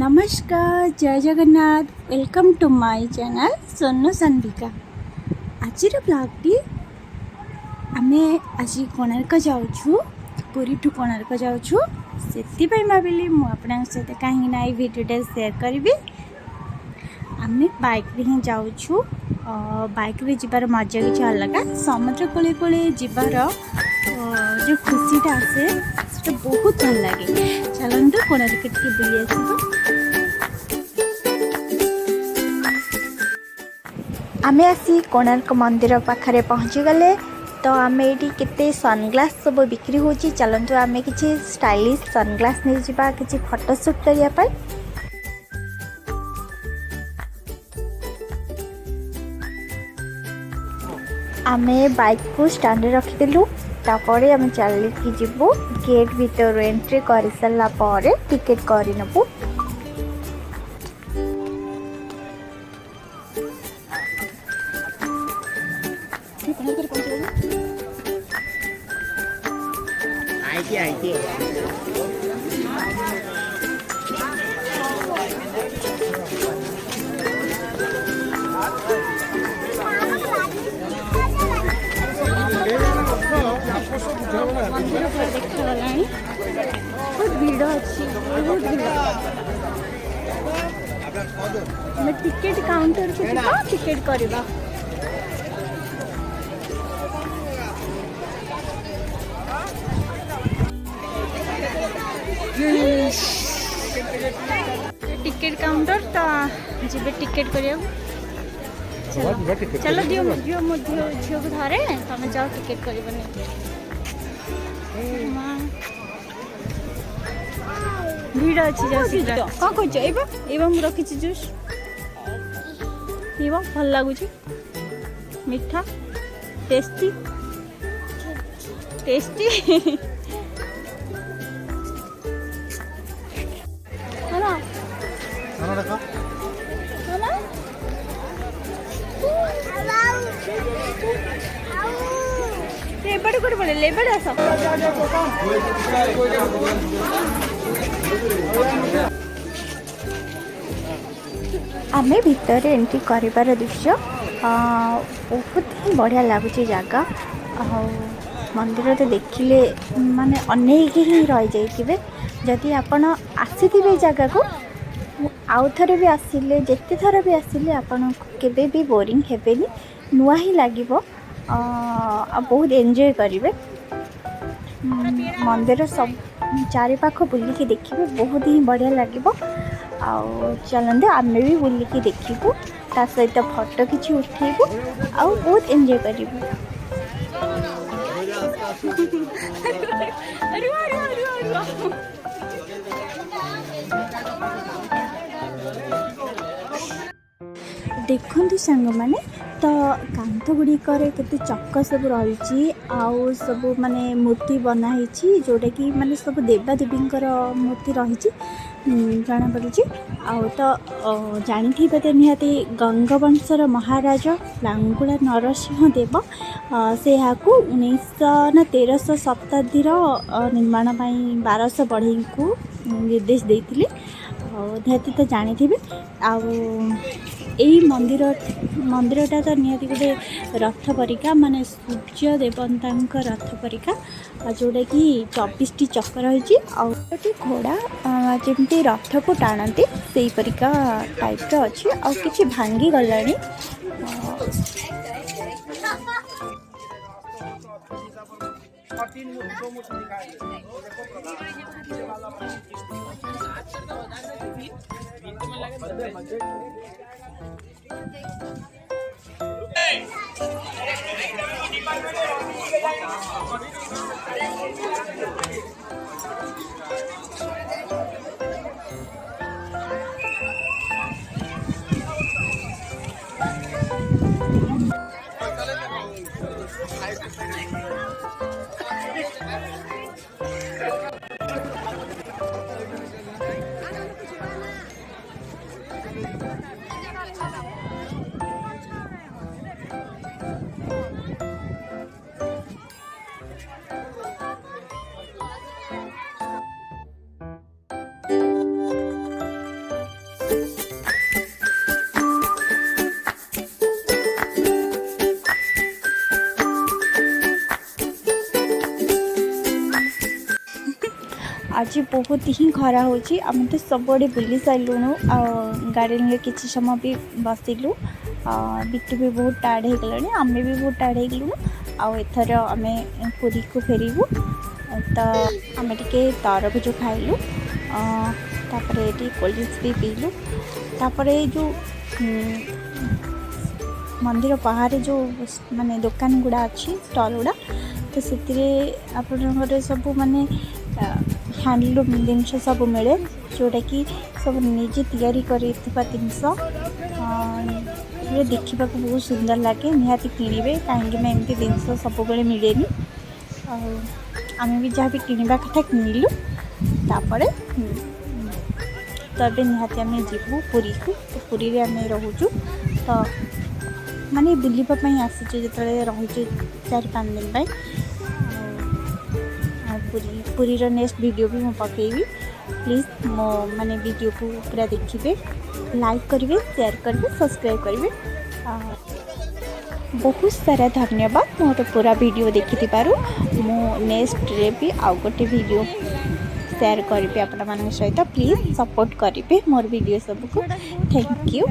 नमस्कार जय Jagannath welcome to my channel Sonu Sanvika. आज ब्लॉगटी आमे आज कोणार्क जाऊँ पुरी टू कोणार्क जाऊँ से भाविली मुझे सहित कहीं ना भिडियोटा सेयार करी। आमे बाइक रे ही जाऊँ। बाइक रे जीवार मजा किसी अलग समुद्र कूले कूले जीवार जो खुशीटा आसे से बहुत भल लगे। चलते कोणार्क टिके बुली आसबा। आमे आसी कोणार्क मंदिर पाखरे पहुँची गले तो आमे ये केते सनग्लास सब बिक्री होची। चलतु आमे किसी स्टाइलिश सनग्लास नहीं जावा किसी फोटोशूट करिया पाई। आमे बाइक को स्टैंड रखीदेलु तापरे आमे चलिकी जीवु गेट भीतर एंट्री कर सारा पर टिकेट करनबु। मंदिर पूरा देखा बहुत भीड़ अच्छी बहुत भीड़। टिकेट काउंटर को जावा टिकेट करवा। टिकेट काउंटर तो जी टिकेट करिया। चलो दियो दियो मो झील को धरे तुम जाओ टिकेट कर। भीड़ अच्छी जाओ कौन कह एवं रखी जूस पीव भल लगुच मीठा टेस्टी टेस्टी। लेबड़ कोड बोले लेबड़ आस आमे भीतर एंट्री कर दृश्य बहुत ही बढ़िया लगुच जगह। मंदिर तो देखिले माने अनेक ही रही जाइए। जदि आपण आसी जगह को आउ थे भी आसिले जिते थर भी आसिले आपण केबे भी बोरिंग हेबेनी नुआ ही लगे बहुत एंजॉय करेंगे। मंदिर सब चारि पाख बुलिकी देखिए बहुत ही बढ़िया लगे। चलते आमे भी बुलिकी देखू ता सहित फोटो किसी उठेबू आउ बहुत एंजॉय करूँ। देखु सांग मैंने तो कांथ गुड़िकर केते चक्क सब रही आउ सब माने मूर्ति बनाई जोटा कि माने सब देवादेवी मूर्ति रही जना पड़ी। आउ तो जानी तो निहाती गंगवंशर महाराज लांगुला नरसिंह देव से 1900 ना 1300 शताब्दी निर्माण 1200 बढ़ई को निर्देश देते। निहाती तो जानी थे यही मंदिरटा तो निहाती गोटे रथ परिका माने सूर्य देवता रथ परिका जोटा कि 24टी चक्र रही आउटे घोड़ा जमती रथ को टाणती से परिका टाइप अच्छी आ कि भांगी गलानी। आज बहुत ही खरा होची आम तो सबड़े बुली सारूँ गार्डन किसी समय भी बसिलु बिट्टू भी बहुत टायर्ड हो गलानी आम भी बहुत टायर्ड हो गलुनु आउथर आम पुरी को फेरबू तो आम टे तरबुज खाइलु तापर ये कोल्ड ड्रिंक्स भी पीलु तापर जो मंदिर बाहर जो माने दुकान गुड़ा अच्छी स्टल गुड़ा तो से आपंकर सब माने हैंडलूम जिनस सब मिले जोटा कि सब निजे तैयारी करिथिबा जिनस देखा बहुत सुंदर लगे निहाती किणवे कहीं एमती जिनस सब बेले मिलेनि आम भी जहाँ भी किणवा कथा किणिलु तापर तो निहाती आम जीवु पुरी को तो पुरी रे आम रोचु तो माने बुलवाई आसीचु जो रही 4-5 दिन पुरी नेक्स्ट वीडियो भी मुझे पकेबी प्लीज़ मो माने वीडियो को पूरा देखिए लाइक करेंगे शेयर करेंगे सब्सक्राइब करेंगे बहुत सारा धन्यवाद मोर पूरा वीडियो देखि मु नेक्स्ट रे भी आउ गोटे वीडियो शेयर करी आपण मान सहित प्लीज़ सपोर्ट करेंगे मोर वीडियो सबको थैंक यू।